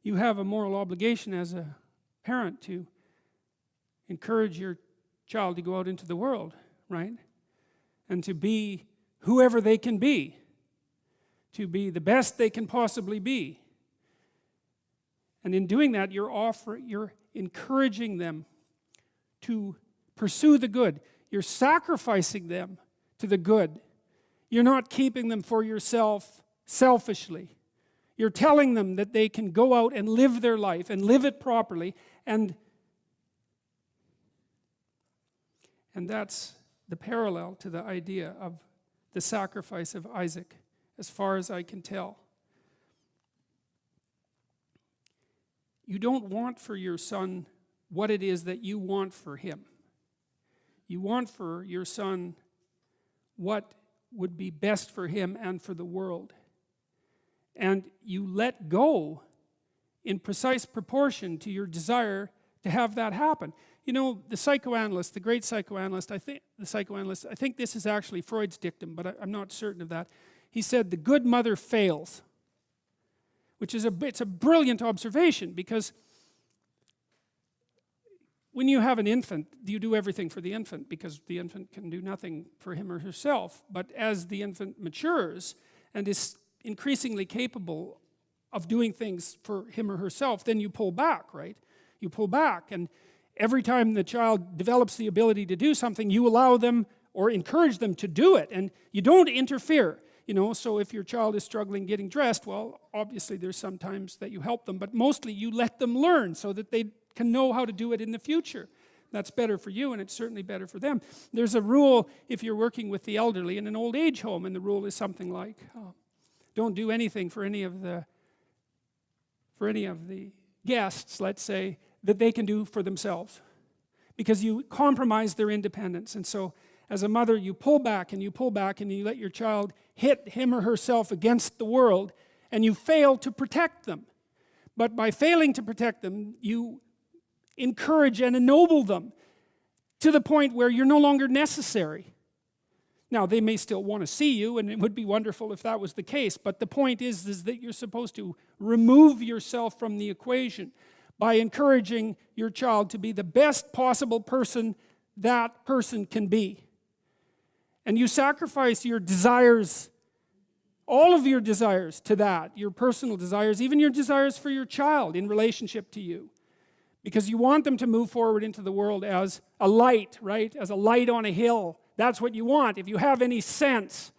you have a moral obligation as a parent to encourage your child to go out into the world, right? And to be whoever they can be, to be the best they can possibly be. And in doing that, you're encouraging them to pursue the good. You're sacrificing them to the good. You're not keeping them for yourself selfishly. You're telling them that they can go out and live their life and live it properly. And that's the parallel to the idea of the sacrifice of Isaac, as far as I can tell. You don't want for your son what it is that you want for him. You want for your son what would be best for him and for the world. And you let go in precise proportion to your desire to have that happen. You know, the psychoanalyst, the great psychoanalyst, I think this is actually Freud's dictum, but I'm not certain of that. He said, the good mother fails, which is it's a brilliant observation, because when you have an infant, you do everything for the infant, because the infant can do nothing for him or herself. But as the infant matures and is increasingly capable of doing things for him or herself, then you pull back, right? You pull back, and every time the child develops the ability to do something, you allow them or encourage them to do it, and you don't interfere. You know, so if your child is struggling getting dressed, well, obviously there's some times that you help them, but mostly you let them learn so that they can know how to do it in the future. That's better for you, and it's certainly better for them. There's a rule if you're working with the elderly in an old age home, and the rule is something like, don't do anything for any of the guests, let's say, that they can do for themselves, because you compromise their independence. And so as a mother, you pull back and you pull back, and you let your child hit him or herself against the world, and you fail to protect them. But by failing to protect them, you encourage and ennoble them to the point where you're no longer necessary. Now, they may still want to see you, and it would be wonderful if that was the case, but the point is that you're supposed to remove yourself from the equation by encouraging your child to be the best possible person that person can be. And you sacrifice your desires, all of your desires, to that, your personal desires, even your desires for your child in relationship to you. Because you want them to move forward into the world as a light, right? As a light on a hill. That's what you want, if you have any sense.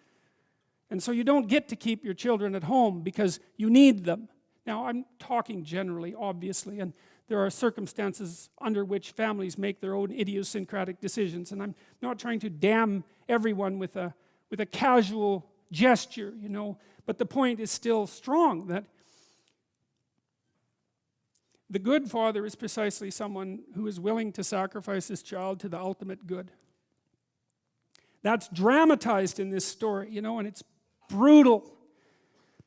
And so you don't get to keep your children at home because you need them. Now, I'm talking generally, obviously, and there are circumstances under which families make their own idiosyncratic decisions, and I'm not trying to damn everyone with a casual gesture, you know, but the point is still strong, that the good father is precisely someone who is willing to sacrifice his child to the ultimate good. That's dramatized in this story, you know, and it's brutal.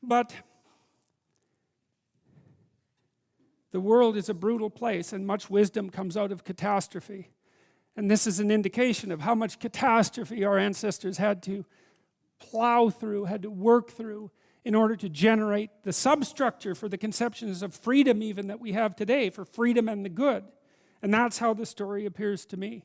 But the world is a brutal place, and much wisdom comes out of catastrophe. And this is an indication of how much catastrophe our ancestors had to plow through, had to work through, in order to generate the substructure for the conceptions of freedom even that we have today, for freedom and the good. And that's how the story appears to me.